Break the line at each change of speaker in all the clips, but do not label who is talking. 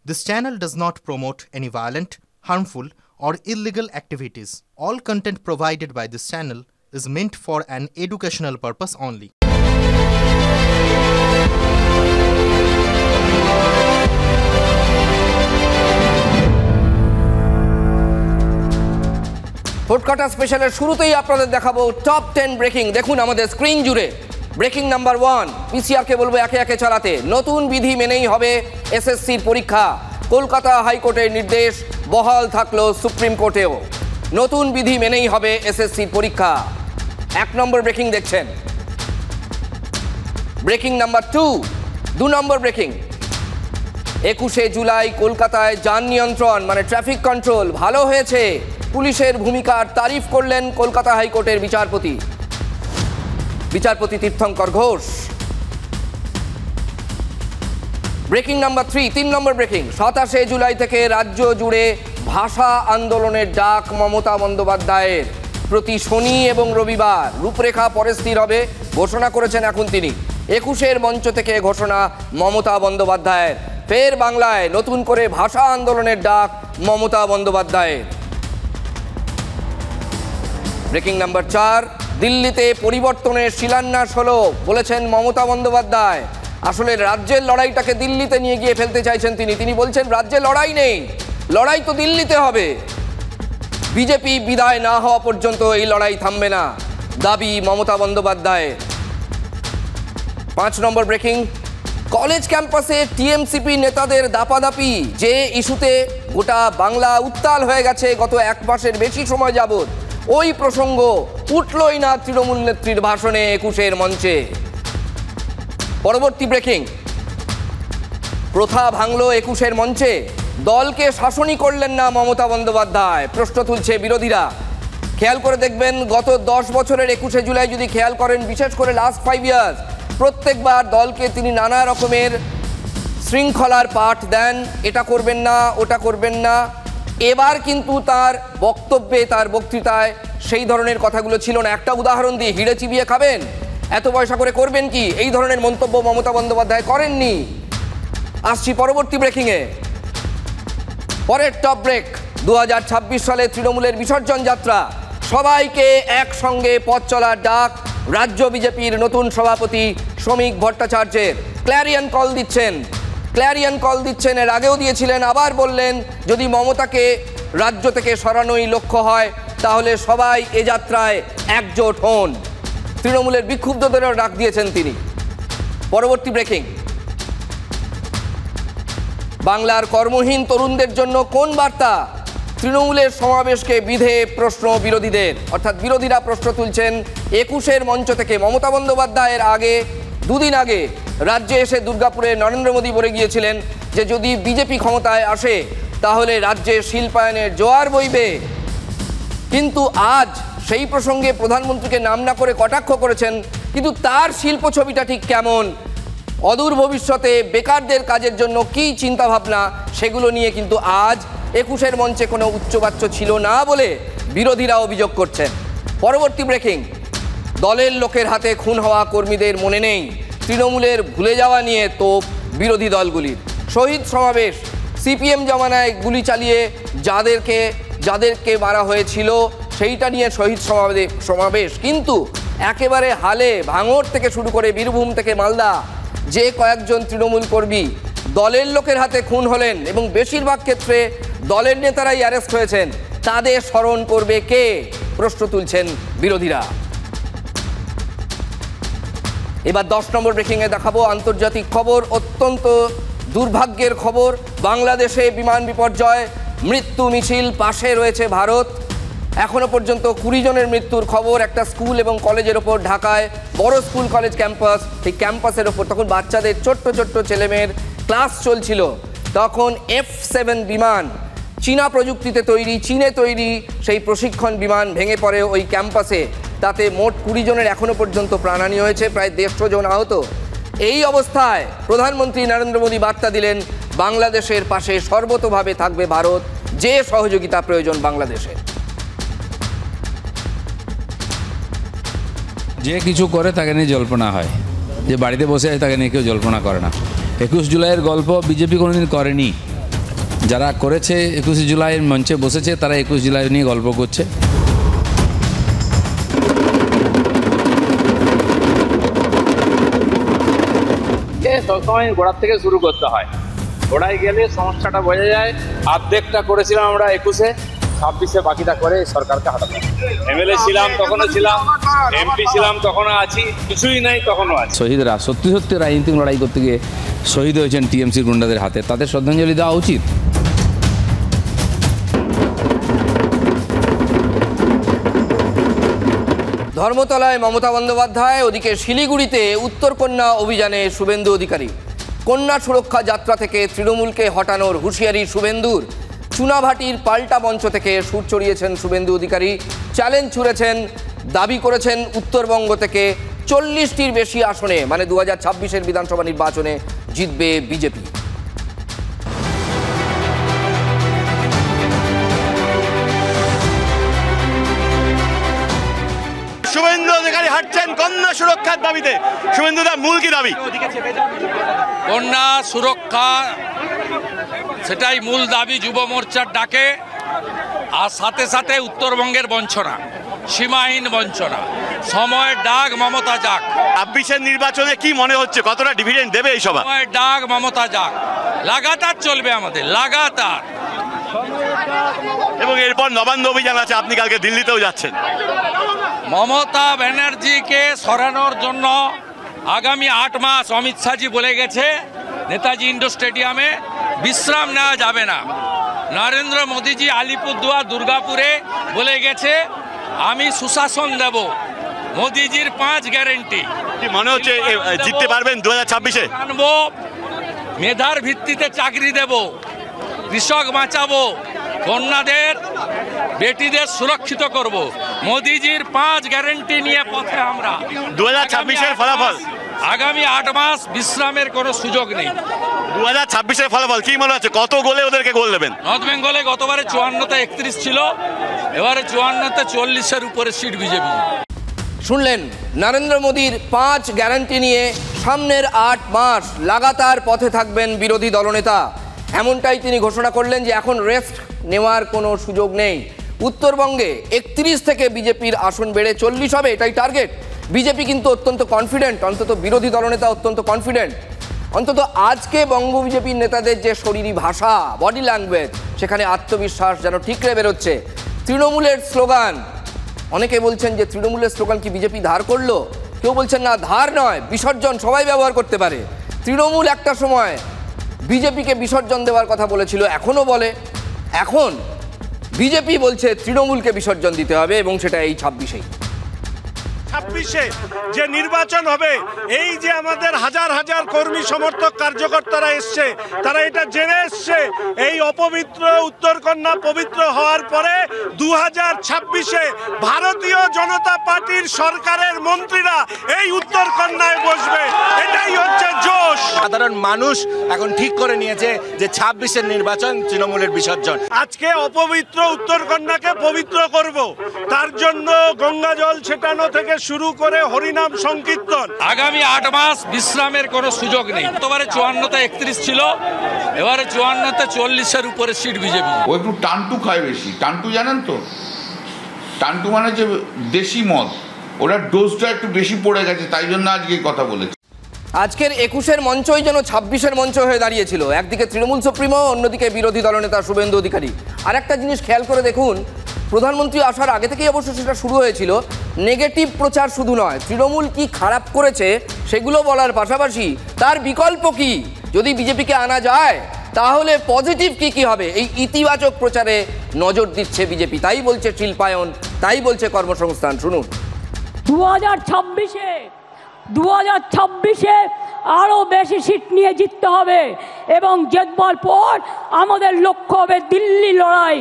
This channel does not promote any violent, harmful, or illegal activities. All content provided by this channel is meant for an educational purpose only.
ফুডকাটা স্পেশালের শুরুতেই আপনাদের দেখাবো top 10 breaking. দেখুন আমাদের screen জুড়ে breaking number 1, পিসিআরকে বলবো একে একে চালাতে। নতুন বিধি মেনেই হবে এসএসসির পরীক্ষা। কলকাতা হাইকোর্টের নির্দেশ বহাল থাকলো সুপ্রিম কোর্টেও। নতুন বিধি মেনেই হবে এসএসসির পরীক্ষা। 1 নম্বর ব্রেকিং দেখছেন। ব্রেকিং নাম্বার 2 নম্বর ব্রেকিং। 21শে জুলাই কলকাতায় যান নিয়ন্ত্রণ মানে ট্রাফিক কন্ট্রোল ভালো হয়েছে। পুলিশের ভূমিকার তারিফ করলেন কলকাতা হাইকোর্টের বিচারপতি তীর্থঙ্কর ঘোষ। ব্রেকিং নাম্বার 3 নম্বর ব্রেকিং। 27শে জুলাই থেকে রাজ্য জুড়ে ভাষা আন্দোলনের ডাক মমতা বন্দ্যোপাধ্যায়ের। প্রতি শনি এবং রবিবার রূপরেখা পরে স্থির হবে ঘোষণা করেছেন এখন তিনি। 21শের মঞ্চ থেকে ঘোষণা মমতা বন্দ্যোপাধ্যায়ের। ফের বাংলায় নতুন করে ভাষা আন্দোলনের ডাক মমতা বন্দ্যোপাধ্যায়ের। ব্রেকিং নাম্বার 4, দিল্লিতে পরিবর্তনের শিলান্যাস হলো বলেছেন মমতা বন্দ্যোপাধ্যায়। আসলে রাজ্যের লড়াইটাকে দিল্লিতে নিয়ে গিয়ে ফেলতে চাইছেন তিনি বলছেন রাজ্যে লড়াই নেই, লড়াই তো দিল্লিতে হবে। বিজেপি বিদায় না হওয়া পর্যন্ত এই লড়াই থামবে না, দাবি মমতা বন্দ্যোপাধ্যায়ের। 5 নম্বর ব্রেকিং। কলেজ ক্যাম্পাসে টিএমসিপি নেতাদের দাপাদাপি, যে ইস্যুতে গোটা বাংলা উত্তাল হয়ে গেছে গত 1 মাসের বেশি সময় যাবৎ, ওই প্রসঙ্গ উঠলই না তৃণমূল নেত্রীর ভাষণে 21শের মঞ্চে। পরবর্তী ব্রেকিং। প্রথা ভাঙলো 21শের মঞ্চে, দলকে শাসনই করলেন না মমতা বন্দ্যোপাধ্যায়, প্রশ্ন তুলছে বিরোধীরা। খেয়াল করে দেখবেন গত 10 বছরের 21শে জুলাই যদি খেয়াল করেন, বিশেষ করে লাস্ট 5 ইয়ার্স, প্রত্যেকবার দলকে তিনি নানা রকমের শৃঙ্খলার পাঠ দেন, এটা করবেন না ওটা করবেন না। এবার কিন্তু তার বক্তব্যে, তার বক্তৃতায় সেই ধরনের কথাগুলো ছিল না। একটা উদাহরণ দিয়ে, হিড়ে চিবিয়ে খাবেন, এত পয়সা করে করবেন কি, এই ধরনের মন্তব্য মমতা বন্দ্যোপাধ্যায় করেননি। আসছি পরবর্তী ব্রেকিংয়ে। পরের টপ ব্রেক। 2026 সালে তৃণমূলের বিসর্জন যাত্রা, সবাইকে একসঙ্গে পথ চলার ডাক রাজ্য বিজেপির নতুন সভাপতি শ্রমিক ভট্টাচার্যের। ক্ল্যারিয়ন কল দিচ্ছেন, এর আগেও দিয়েছিলেন, আবার বললেন যদি মমতাকে রাজ্য থেকে সরানোই লক্ষ্য হয় তাহলে সবাই এ যাত্রায় একজোট হন। তৃণমূলের বিক্ষুব্ধদেরও ডাক দিয়েছেন তিনি। পরবর্তী ব্রেকিং। বাংলার কর্মহীন তরুণদের জন্য কোন বার্তা? তৃণমূলের সমাবেশকে বিধে প্রশ্ন বিরোধীদের, অর্থাৎ বিরোধীরা প্রশ্ন তুলছেন 21শের মঞ্চ থেকে। মমতা বন্দ্যোপাধ্যায়ের আগে 2 দিন আগে রাজ্যে এসে দুর্গাপুরে নরেন্দ্র মোদী বলে গিয়েছিলেন যে যদি বিজেপি ক্ষমতায় আসে তাহলে রাজ্যে শিল্পায়নের জোয়ার বইবে। কিন্তু আজ সেই প্রসঙ্গে প্রধানমন্ত্রীকে নাম না করে কটাক্ষ করেছেন, কিন্তু তার শিল্প ছবিটা ঠিক কেমন, অদূর ভবিষ্যতে বেকারদের কাজের জন্য কী চিন্তাভাবনা, সেগুলো নিয়ে কিন্তু আজ 21শের মঞ্চে কোনো উচ্চবাচ্য ছিল না বলে বিরোধীরা অভিযোগ করছেন। পরবর্তী ব্রেকিং। দলের লোকের হাতে খুন হওয়া কর্মীদের মনে নেই, তৃণমূলের ভুলে যাওয়া নিয়ে তোপ বিরোধী দলগুলির। শহীদ সমাবেশ, সিপিএম জমানায় গুলি চালিয়ে যাদেরকে মারা হয়েছিল সেইটা নিয়ে শহীদ সমাবেশ, কিন্তু একেবারে হালে ভাঙড় থেকে শুরু করে বীরভূম থেকে মালদা যে কয়েকজন তৃণমূল কর্মী দলের লোকের হাতে খুন হলেন এবং বেশিরভাগ ক্ষেত্রে দলের নেতারাই অ্যারেস্ট হয়েছেন, তাদের স্মরণ করবে কে, প্রশ্ন তুলছেন বিরোধীরা। এবার 10 নম্বর ব্রেকিংয়ে দেখাবো আন্তর্জাতিক খবর। অত্যন্ত দুর্ভাগ্যের খবর, বাংলাদেশে বিমান বিপর্যয়, মৃত্যু মিছিল, পাশে রয়েছে ভারত। এখনো পর্যন্ত 20 জনের মৃত্যুর খবর। একটা স্কুল এবং কলেজের ওপর, ঢাকায় বড় স্কুল কলেজ ক্যাম্পাস, সেই ক্যাম্পাসের ওপর তখন বাচ্চাদের ছোট্ট ছেলেমেয়ের ক্লাস চলছিল, তখন F-7 বিমান, চীনা প্রযুক্তিতে তৈরি, চীনে তৈরি সেই প্রশিক্ষণ বিমান ভেঙে পড়ে ওই ক্যাম্পাসে। তাতে মোট 20 জনের এখনো পর্যন্ত প্রাণহানি হয়েছে, প্রায় 150 জন আহত। এই অবস্থায় প্রধানমন্ত্রী নরেন্দ্র মোদী বার্তা দিলেন বাংলাদেশের পাশে সর্বতোভাবে থাকবে ভারত, যে সহযোগিতা প্রয়োজন বাংলাদেশের।
যে কিছু করে তাকে নিয়ে জল্পনা হয়, যে বাড়িতে বসে আছে তাকে নিয়ে কেউ জল্পনা করে না। 21 জুলাইয়ের গল্প বিজেপি কোনোদিন করেনি, যারা করেছে 21 জুলাইয়ের মঞ্চে বসেছে তারা 21 জুলাই নিয়ে গল্প করছে।
সবসময় গোড়ার থেকে শুরু করতে হয়, গোড়ায় গেলে সমস্যাটা বোঝা যায়। অর্ধেকটা করেছিলাম আমরা 21-এ, 26-এ বাকিটা করে সরকারকে হাঁটাতে। এমএলএ ছিলাম তখনও ছিলাম, এমপি ছিলাম তখনও আছি, কিছুই নাই তখনও আছি।
শহীদরা সত্যি সত্যি রাজনৈতিক লড়াই করতে গিয়ে শহীদ হয়েছেন টিএমসির গুন্ডাদের হাতে, তাদের শ্রদ্ধাঞ্জলি দেওয়া উচিত।
ধর্মতলায় মমতা বন্দ্যোপাধ্যায়, ওদিকে শিলিগুড়িতে উত্তরকন্যা অভিযানে শুভেন্দু অধিকারী। কন্যা সুরক্ষা যাত্রা থেকে তৃণমূলকে হটানোর হুঁশিয়ারি শুভেন্দুর। চুনাভাটির পাল্টা মঞ্চ থেকে সুর চড়িয়েছেন শুভেন্দু অধিকারী, চ্যালেঞ্জ ছুড়েছেন, দাবি করেছেন উত্তরবঙ্গ থেকে 40টির বেশি আসনে মানে 2026-এর বিধানসভা নির্বাচনে জিতবে বিজেপি।
শুভেন্দু অধিকারী হাঁটছেন কন্যা সুরক্ষার দাবিতে। শুভেন্দুদা, মূল কি দাবি?
কন্যা সুরক্ষা, সেটাই মূল দাবি যুব মোর্চার ডাকে। আর সাথে সাথে উত্তরবঙ্গের বঞ্চনা, সীমাহীন বঞ্চনা। সময়ের ডাক, মমতা যাক।
26-এর নির্বাচনে কি মনে হচ্ছে, কতটা ডিভিডেন্ড দেবে এই সভা?
সময়ের ডাক, মমতা যাক, লাগাতার চলবে আমাদের, লাগাতার।
এবং এরপর নবান্ন অভিযান আছে, আপনি কালকে দিল্লিতেও যাচ্ছেন।
মমতা ব্যানার্জিকে সরানোর জন্য আগামী 8 মাস অমিত শাহজি বলে গেছে নেতাজি ইন্ডোর স্টেডিয়ামে বিশ্রাম নেওয়া যাবে না। নরেন্দ্র মোদীজি আলিপুরদুয়ার, দুর্গাপুরে বলে গেছে আমি সুশাসন দেব। মোদীজির 5 গ্যারেন্টি।
কি মনে হচ্ছে জিততে পারবেন 2026-এ?
আনবো, মেধার ভিত্তিতে চাকরি দেব, কৃষক বাঁচাবো, কন্যাদের, বেটিদের সুরক্ষিত করব। মোদিজির 5 গ্যারেন্টি নিয়ে পথে আমরা।
2026-এর ফলাফল?
আগামী 8 মাস বিশ্রামের কোনো সুযোগ নেই।
2026-এর ফলাফল কি মনে হচ্ছে, কত গোলে ওদেরকে গোল দেবেন?
নর্থ বেঙ্গলে গতবারে 54তে 31 ছিল, এবারে 54তে 40-এর উপরে সিট বিজেপি।
শুনলেন নরেন্দ্র মোদীর 5 গ্যারান্টি নিয়ে সামনের 8 মাস লাগাতার পথে থাকবেন বিরোধী দলনেতা। এমনটাই তিনি ঘোষণা করলেন যে এখন রেস্ট নেওয়ার কোনো সুযোগ নেই। উত্তরবঙ্গে 31 থেকে বিজেপির আসন বেড়ে 40 হবে, এটাই টার্গেট। বিজেপি কিন্তু অত্যন্ত কনফিডেন্ট, অন্তত বিরোধী দলনেতা অত্যন্ত কনফিডেন্ট। অন্তত আজকে বঙ্গ বিজেপির নেতাদের যে শরীরী ভাষা, বডি ল্যাঙ্গুয়েজ, সেখানে আত্মবিশ্বাস যেন ঠিকরে বেরোচ্ছে। তৃণমূলের স্লোগান, অনেকে বলছেন যে তৃণমূলের স্লোগান কি বিজেপি ধার করলো? কেউ বলছেন না, ধার নয়, বিসর্জন, সবাই ব্যবহার করতে পারে। তৃণমূল একটা সময় বিজেপিকে বিসর্জন দেওয়ার কথা বলেছিল, এখনও বলে। এখন বিজেপি বলছে তৃণমূলকে বিসর্জন দিতে হবে, এবং সেটা এই 26-এই।
26-এ যে নির্বাচন হবে, এই যে আমাদের হাজার হাজার কর্মী সমর্থক কার্যকর্তারা এসছে, তারা এটা জেনে এসছে এই অপবিত্র উত্তরকন্যা পবিত্র হওয়ার পরে 2026-এ ভারতীয় জনতা পার্টির সরকারের মন্ত্রীরা এই উত্তরকন্যায় বসবে। এটাই হচ্ছে জোশ।
সাধারণ মানুষ এখন ঠিক করে নিয়েছে যে 26-এর নির্বাচন তৃণমূলের বিসর্জন।
আজকে অপবিত্র উত্তরকন্যাকে পবিত্র করব, তার জন্য গঙ্গা জল ছেটানো থেকে শুরু করে হরিনাম সংকীর্তন।
আগামী 8 মাস বিশ্রামের কোনো সুযোগ নেই। গতবারে 54তে 31 ছিল, এবারে 54তে 40-এর উপরে সিট বিজেপি।
ও একটু টান্টু খায় বেশি। টান্টু জানেন তো? টান্টু মানে যে দেশি মদ, ওরা ডোজটা একটু বেশি পড়ে গেছে, তাই জন্য আজকে কথা বলেছে।
আজকের 21-এর মঞ্চই যেন 26-এর মঞ্চ হয়ে দাঁড়িয়েছিল। একদিকে তৃণমূল সুপ্রিমো, অন্যদিকে বিরোধী দলনেতা শুভেন্দু অধিকারী। আর একটা জিনিস খেয়াল করে দেখুন, প্রধানমন্ত্রী আসার আগে থেকেই অবশ্য সেটা শুরু হয়েছিল। নেগেটিভ প্রচার শুধু নয়, তৃণমূল কি খারাপ করেছে সেগুলো বলার পাশাপাশি তার বিকল্প কি, যদি বিজেপিকে আনা যায় তাহলে পজিটিভ কি কি হবে, এই ইতিবাচক প্রচারে নজর দিচ্ছে বিজেপি। তাই বলছে শিল্পায়ন, তাই বলছে কর্মসংস্থান। শুনুন।
2026-এ আরও বেশি সিট নিয়ে জিততে হবে, এবং জিতবার পর আমাদের লক্ষ্য হবে দিল্লি লড়াই।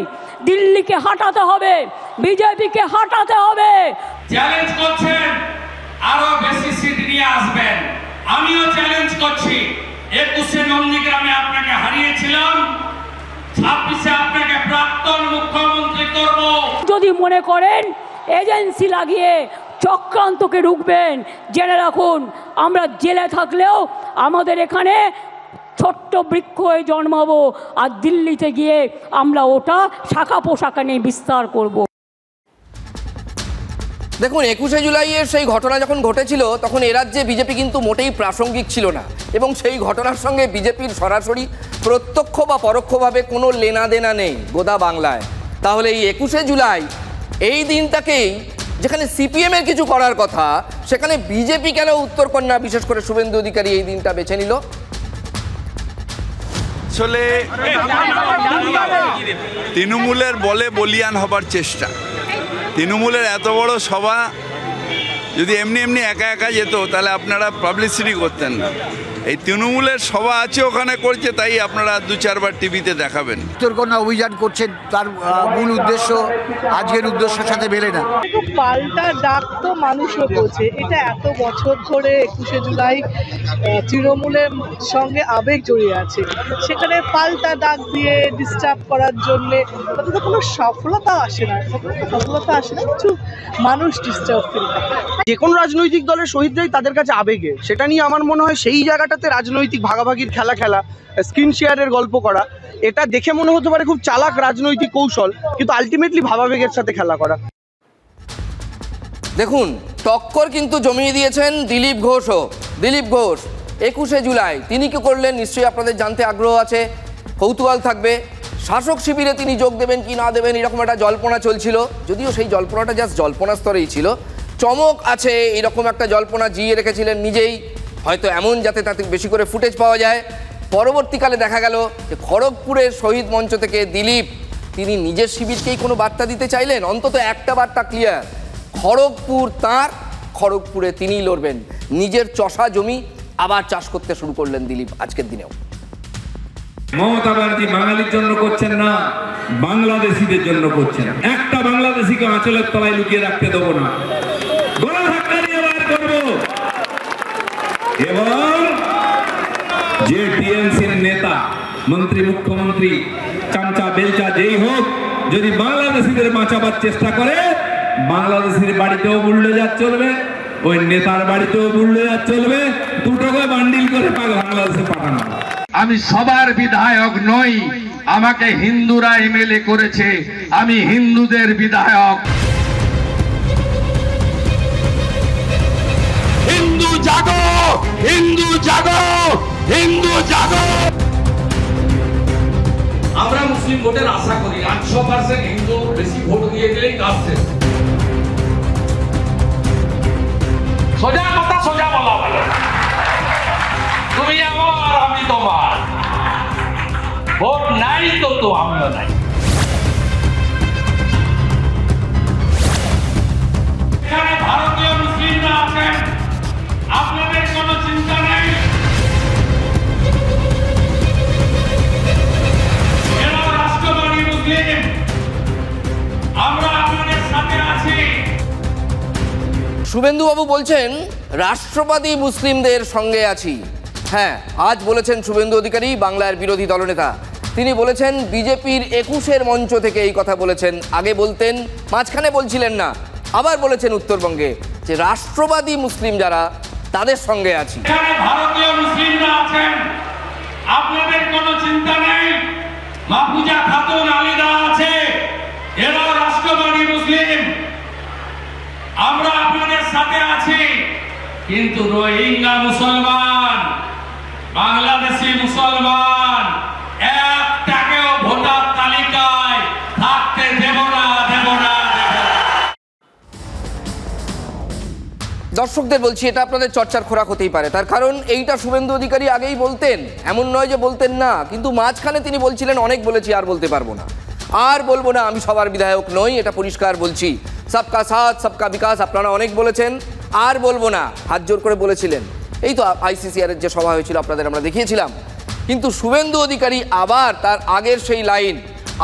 দিল্লিকে হাঁটাতে হবে, বিজেপিকে হাঁটাতে হবে।
চ্যালেঞ্জ করছেন আরো বেশি সিট নিয়ে আসবেন, আমিও চ্যালেঞ্জ করছি। 21-এ নন্দীগ্রামে আপনাকে হারিয়েছিলাম, 26-এ আপনাকে প্রাক্তন মুখ্যমন্ত্রী করব। যদি
মনে করেন এজেন্সি লাগিয়ে চক্রান্তকে রুখবেন, জেনে রাখুন আমরা জেলে থাকলেও আমাদের এখানে ছোট্ট বৃক্ষ হয়ে জন্মাবো, আর দিল্লিতে গিয়ে আমরা ওটা শাখা পোশাকা নিয়ে বিস্তার করব।
দেখুন, 21শে জুলাইয়ের সেই ঘটনা যখন ঘটেছিল তখন এ রাজ্যে বিজেপি কিন্তু মোটেই প্রাসঙ্গিক ছিল না, এবং সেই ঘটনার সঙ্গে বিজেপির সরাসরি প্রত্যক্ষ বা পরোক্ষভাবে কোনো লেনাদেনা নেই গোদা বাংলায়। তাহলে এই 21শে জুলাই এই দিনটাকেই, যেখানে সিপিএমের কিছু করার কথা, সেখানে বিজেপি কেন উত্তরকন্যা বিশেষ করে শুভেন্দু অধিকারী এই দিনটা বেছে নিল?
আসলে তৃণমূলের বলে বলিয়ান হবার চেষ্টা। তৃণমূলের এত বড় সভা যদি এমনি এমনি একা একা যেত তাহলে আপনারা পাবলিসিটি করতেন না। এই তৃণমূলের সভা আছে, ওখানে করছে, তাই আপনারা 2-4বার টিভিতে দেখাবেন।
উত্তরকন্যা অভিযান করছেন, তার মূল উদ্দেশ্য আজকের উদ্দেশ্যের সাথে মেলে না।
পাল্টা ডাক তো মানুষও করছে, এটা এত বছর ধরে 21শে জুলাই তৃণমূলের সঙ্গে আবেগ জড়িয়ে আছে, সেখানে পাল্টা ডাক দিয়ে ডিস্টার্ব করার জন্যে তাতে তো কোনো সফলতা আসে না, কিছু মানুষ ডিস্টার্ব ফিল করে।
যে কোনো রাজনৈতিক দলের শহীদরাই তাদের কাছে আবেগে, সেটা নিয়ে আমার মনে হয় সেই জায়গাটাতে রাজনৈতিক ভাগাভাগির খেলা, স্ক্রিন শেয়ারের গল্প করা, এটা দেখে মনে হতে পারে খুব চালাক রাজনৈতিক কৌশল, কিন্তু আলটিমেটলি ভাবাবেগের সাথে খেলা করা।
দেখুন, টক্কর কিন্তু জমিয়ে দিয়েছেন দিলীপ ঘোষও। দিলীপ ঘোষ 21শে জুলাই তিনি কি করলেন নিশ্চয়ই আপনাদের জানতে আগ্রহ আছে, কৌতূহল থাকবে। শাসক শিবিরে তিনি যোগ দেবেন কি না দেবেন এরকম একটা জল্পনা চলছিল, যদিও সেই জল্পনাটা জাস্ট জল্পনা স্তরেই ছিল। চমক আছে এরকম একটা জল্পনা জিয়ে রেখেছিলেন নিজেই, হয়তো এমন যাতে তাতে বেশি করে ফুটেজ পাওয়া যায়। পরবর্তীকালে দেখা গেল যে খড়গপুরের শহীদ মঞ্চ থেকে দিলীপ তিনি নিজের শিবিরকেই কোনো বার্তা দিতে চাইলেন, অন্তত একটা বার্তা ক্লিয়ার, খড়গপুর তাঁর, খড়গপুরে তিনিই লড়বেন। নিজের চষা জমি আবার চাষ করতে শুরু করলেন দিলীপ আজকের দিনেও।
মমতা ব্যানার্জি বাঙালির জন্য করছেন না, বাংলাদেশিদের জন্য করছেন। একটা বাংলাদেশিকে আঁচলের তলায় লুকিয়ে রাখতে দেবো না, গলা ধাক্কা দিয়ে বার করবো। এবং যে টিএমসির নেতা, মন্ত্রী, মুখ্যমন্ত্রী, চামচা বেলচা যেই হোক, যদি বাংলাদেশিদের বাঁচাবার চেষ্টা করে, বাংলাদেশের বাড়িতেও বুলডোজার চলবে, ওই নেতার বাড়িতেও বুলডোজার চলবে, দুটোকে বান্ডিল করে বাংলাদেশে পাঠানো।
আমি সবার বিধায়ক নই, আমাকে হিন্দুরা এমএলএ করেছে, আমি হিন্দুদের বিধায়ক। হিন্দু জাগো, হিন্দু জাগো, হিন্দু জাগো।
আমরা মুসলিম ভোটের আশা করি, 800% হিন্দু বেশি ভোট দিয়ে গেলেই কাজ শেষ। সোজা কথা সোজা বলা ভালো, তুমি আমার আমি তোমার, ভোট নাই তো আমিও নাই। এখানে ভারতীয় মুসলিমরা আছেন, আপনাদের কোনো চিন্তা নেই, এরা রাষ্ট্রবাদী মুসলিম, আমরা আপনাদের সাথে আছি।
শুভেন্দুবাবু বলছেন রাষ্ট্রবাদী মুসলিমদের সঙ্গে আছি। হ্যাঁ, আজ বলেছেন শুভেন্দু অধিকারী, বাংলার বিরোধী দলনেতা। তিনি বলেছেন বিজেপির 21-এর মঞ্চ থেকে এই কথা বলেছেন, আগে বলতেন, মাঝখানে বলছিলেন না, আবার বলেছেন উত্তরবঙ্গে যে রাষ্ট্রবাদী মুসলিম যারা তাদের সঙ্গে আছি।
ভারতীয় মুসলিমরা আছেন, আপনাদের কোনো চিন্তা নেই, মাহফুজা খাতুন আলিদা আছে, এরা রাষ্ট্রবাদী মুসলিম, আমরা আপনাদের সাথে আছি। কিন্তু রোহিঙ্গা মুসলমান, বাংলাদেশি মুসলমান একটাকেও ভোটার তালিকায় থাকতে দেব না, দেব না।
দর্শকদের বলছি, এটা আপনাদের চর্চার খোরাক হতেই পারে, তার কারণ এইটা শুভেন্দু অধিকারী আগেই বলতেন, এমন নয় যে বলতেন না, কিন্তু মাঝখানে তিনি বলছিলেন অনেক বলেছি আর বলতে পারবো না, আর বলবো না, আমি সবার বিধায়ক নই, এটা পরিষ্কার বলছি। সবকা সাথ সবকা বিকাশ আপনারা অনেক বলেছেন, আর বলবো না, হাত জোর করে বলেছিলেন। এই তো আইসিসিআর এর যে সভা হয়েছিল আপনাদের আমরা দেখিয়েছিলাম। কিন্তু শুভেন্দু অধিকারী আবার তার আগের সেই লাইন,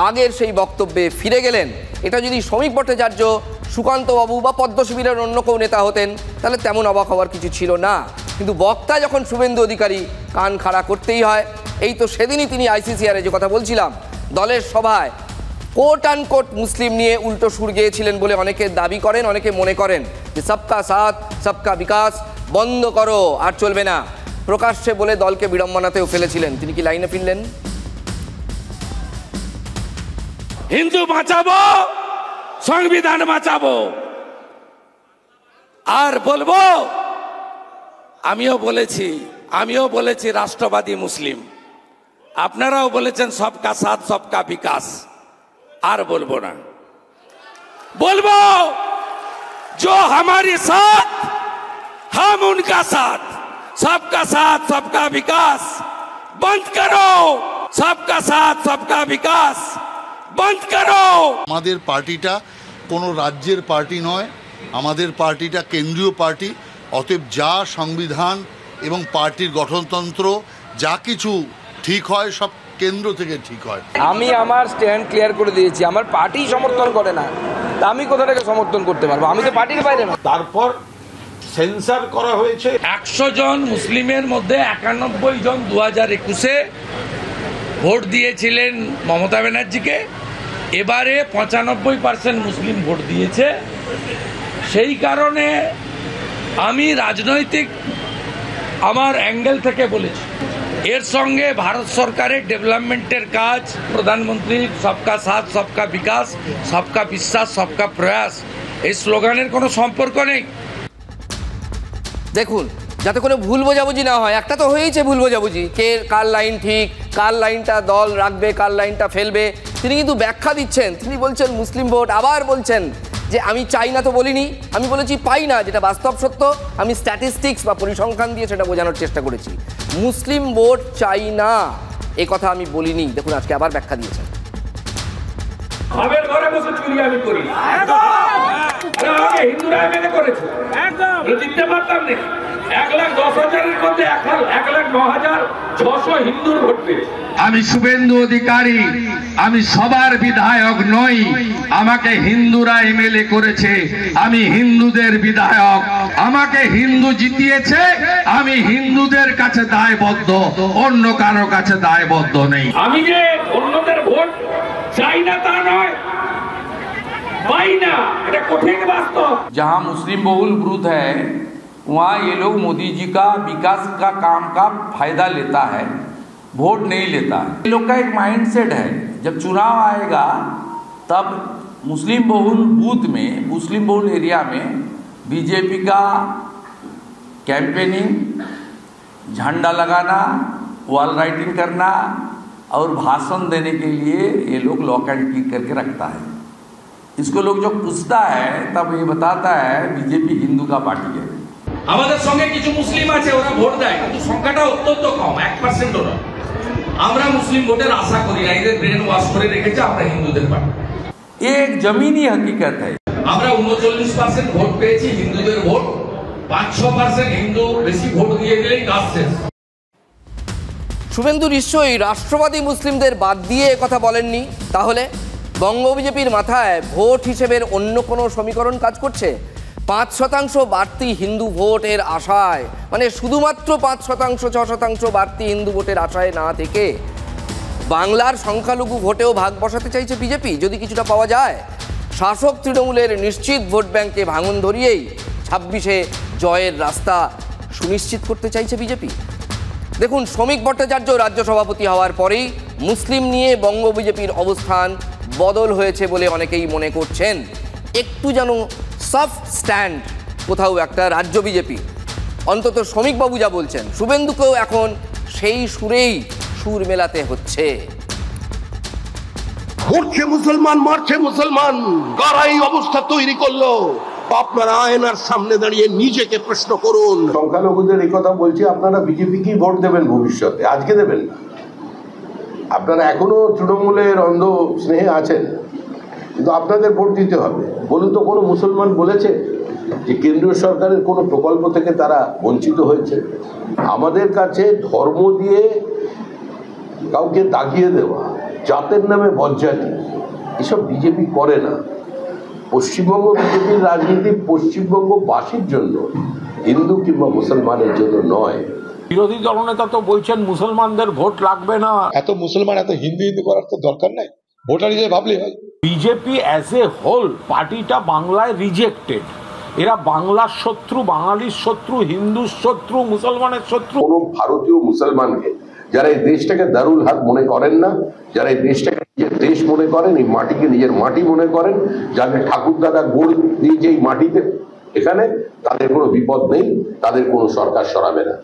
আগের সেই বক্তব্যে ফিরে গেলেন। এটা যদি শ্রমিক ভট্টাচার্য, সুকান্তবাবু বা পদ্ম শিবিরের অন্য কেউ নেতা হতেন তাহলে তেমন অবাক হওয়ার কিছু ছিল না, কিন্তু বক্তা যখন শুভেন্দু অধিকারী, কান খাড়া করতেই হয়। এই তো সেদিনই তিনি আইসিসিআর যে কথা বলছিলাম, দলের সভায় কোট আনকোট মুসলিম নিয়ে উল্টো সুর গিয়েছিলেন বলে অনেকে দাবি করেন, অনেকে মনে করেন যে সবকা সাথ সবকা বিকাশ বন্ধ করো, আর চলবে না। প্রকাশ্যে বলে দলকে বিড়ম্বনাতেও ফেলেছিলেন। তিনি কি লাইনে ফিরলেন?
হিন্দু বাঁচাবো, সংবিধান বাঁচাবো। আর বলবো, আমিও বলেছি রাষ্ট্রবাদী মুসলিম, আপনারাও বলেছেন সবকা সাথ সবকা বিকাশ। আর বলবো না, বলবো जो हमारे साथ हम उनका साथ, सबका साथ सबका विकास बंद करो, सबका साथ सबका विकास बंद करो।
আমাদের পার্টিটা কোনো রাজ্যের পার্টি নয়, আমাদের পার্টিটা কেন্দ্রীয় পার্টি। অতএব যা সংবিধান এবং পার্টির গঠনতন্ত্র যা কিছু ঠিক হয় সব কেন্দ্র থেকে ঠিক হয়।
আমি আমার স্ট্যান্ড ক্লিয়ার করে দিয়েছি, আমার পার্টি সমর্থন করে না, আমি কোথা থেকে সমর্থন করতে পারবো? আমি তো পার্টির বাইরে না।
তারপর সেন্সার করা হয়েছে
100 জন মুসলিমের মধ্যে 91 জন 2021-এ ভোট দিয়েছিলেন মমতা ব্যানার্জিকে। এবারে 95% মুসলিম ভোট দিয়েছে। সেই কারণে আমি রাজনৈতিক আমার অ্যাঙ্গেল থেকে বলেছি, এর সঙ্গে ভারত সরকারের ডেভেলপমেন্টের কাজ, প্রধানমন্ত্রী সবকা সাথ সবকা বিকাশ, সবকা বিশ্বাস সবকা প্রয়াস, এই স্লোগানের কোনো সম্পর্ক নেই।
দেখুন, যাতে কোনো ভুল বোঝাবুঝি না হয়, একটা তো হয়েছে ভুল বোঝাবুঝি, কে কার লাইন ঠিক, কার লাইনটা দল রাখবে, কার লাইনটা ফেলবে। তিনি কিন্তু ব্যাখ্যা দিচ্ছেন, তিনি বলছেন মুসলিম ভোট, আবার বলছেন যে আমি চাই না তো বলিনি, আমি বলেছি পাই না, যেটা বাস্তব সত্য। আমি স্ট্যাটিস্টিক্স বা পরিসংখ্যান দিয়ে সেটা বোঝানোর চেষ্টা করেছি। মুসলিম ভোট চাই না এ কথা আমি বলিনি। দেখুন আজকে আবার ব্যাখ্যা দিয়েছেন।
আমার ঘরে বসে চুরি আমি করি, হিন্দুরা মেনে করেছে, জিততে পারতাম না। 1,10,000-এর মধ্যে 1,09,600 হিন্দুর ভোট পেয়েছে।
আমি শুভেন্দু অধিকারী, আমি সবার বিধায়ক নই, আমাকে হিন্দুরা এমএলএ করেছে, আমি হিন্দুদের বিধায়ক, আমাকে হিন্দু জিতিয়েছে, আমি হিন্দুদের কাছে দায়বদ্ধ, অন্য কারো কাছে দায়বদ্ধ নেই।
আমি যে অন্যদের ভোট চাই না তা নয়, পাই না, এটা কঠিন বাস্তব।
जहाँ मुस्लिम बहुल बूथ है वहाँ ये लोग मोदी जी का विकास का काम का फायदा लेता है, वोट नहीं लेता है। ये लोग का एक माइंडसेट है, जब चुनाव आएगा तब मुस्लिम बहुल बूथ में, मुस्लिम बहुल एरिया में बीजेपी का कैंपेनिंग, झंडा लगाना, वॉल राइटिंग करना और भाषण देने के लिए ये लोग लॉक एंड की करके रखता है। इसको लोग जो पूछता है तब ये बताता है बीजेपी हिंदू का पार्टी है।
আমাদের সঙ্গে কিছু মুসলিম আছে, ওরা ভোট দেয়, কিন্তু সংখ্যাটা অত্যন্ত কম, 1% ওরা। আমরা মুসলিম ভোটের আশা করি না, এদের ব্রেন ওয়াশ করে রেখেছে আমরা হিন্দুদের পার্টি।
एक जमीनी हकीकत है।
আমরা 39% ভোট পেয়েছি, হিন্দুদের ভোট 5-6%, হিন্দু বেশি ভোট দিয়ে গেলেই কাজ শেষ।
শুভেন্দু নিশ্চয়ই রাষ্ট্রবাদী মুসলিমদের বাদ দিয়ে কথা বলেননি। তাহলে বঙ্গ বিজেপির মাথায় ভোট হিসেবের অন্য কোনো সমীকরণ কাজ করছে? 5% বাড়তি হিন্দু ভোটের আশায়, মানে শুধুমাত্র 5%, 6% বাড়তি হিন্দু ভোটের আশায় না থেকে বাংলার সংখ্যালঘু ভোটেও ভাগ বসাতে চাইছে বিজেপি। যদি কিছুটা পাওয়া যায়, শাসক তৃণমূলের নিশ্চিত ভোট ব্যাংকে ভাঙন ধরিয়েই 26-এ জয়ের রাস্তা সুনিশ্চিত করতে চাইছে বিজেপি। দেখুন, শ্রমিক ভট্টাচার্য রাজ্য সভাপতি হওয়ার পরেই মুসলিম নিয়ে বঙ্গ বিজেপির অবস্থান বদল হয়েছে বলে অনেকেই মনে করছেন। একটু যেন সফট স্ট্যান্ড কোথাও একটা রাজ্য বিজেপি, অন্তত শ্রমিকবাবু যা বলছেন, শুভেন্দুকেও এখন সেই সুরেই সুর মেলাতে হচ্ছে।
মরছে মুসলমান, মারছে মুসলমান, কারা এই অবস্থা তৈরি করলো? আপনারা আয়নার সামনে দাঁড়িয়ে নিজেকে প্রশ্ন করুন।
সংখ্যালঘুদের এই কথা বলছি, আপনারা বিজেপিকেই ভোট দেবেন ভবিষ্যতে, আজকে দেবেন না। আপনারা এখনো তৃণমূলের অন্ধ স্নেহে আছেন, কিন্তু আপনাদের ভোট দিতে হবে। বলুন তো, কোনো মুসলমান বলেছে যে কেন্দ্রীয় সরকারের কোনো প্রকল্প থেকে তারা বঞ্চিত হয়েছে? আমাদের কাছে ধর্ম দিয়ে কাউকে দাগিয়ে দেওয়া, জাতের নামে বজ্জাতি, এসব বিজেপি করে না। পশ্চিমবঙ্গ বিজেপির রাজনীতি পশ্চিমবঙ্গবাসীর জন্য, হিন্দু কিংবা মুসলমানের জন্য নয়।
বিরোধী দলনেতা তো বলছেন মুসলমানদের ভোট লাগবে না।
এত মুসলমান, এত হিন্দু হিন্দু করার তো দরকার নাই, ভোটার হিসেবে ভাবলেই হয়।
বিজেপি অ্যাজ এ হোল পার্টিটা বাংলায় রিজেক্টেড,
এরা বাংলার শত্রু, বাঙালির শত্রু, হিন্দুর শত্রু, মুসলমানের শত্রু।
কোন ভারতীয় মুসলমানকে যারা এই দেশটাকে দারুল হাত মনে করেন না, যারা এই দেশটাকে নিজের দেশ মনে করেন, এই মাটিকে নিজের মাটি মনে করেন, যাদের ঠাকুর দাদা গোড় দিয়েছে এই মাটিতে, এখানে তাদের কোনো বিপদ নেই, তাদের কোনো সরকার সরাবে না।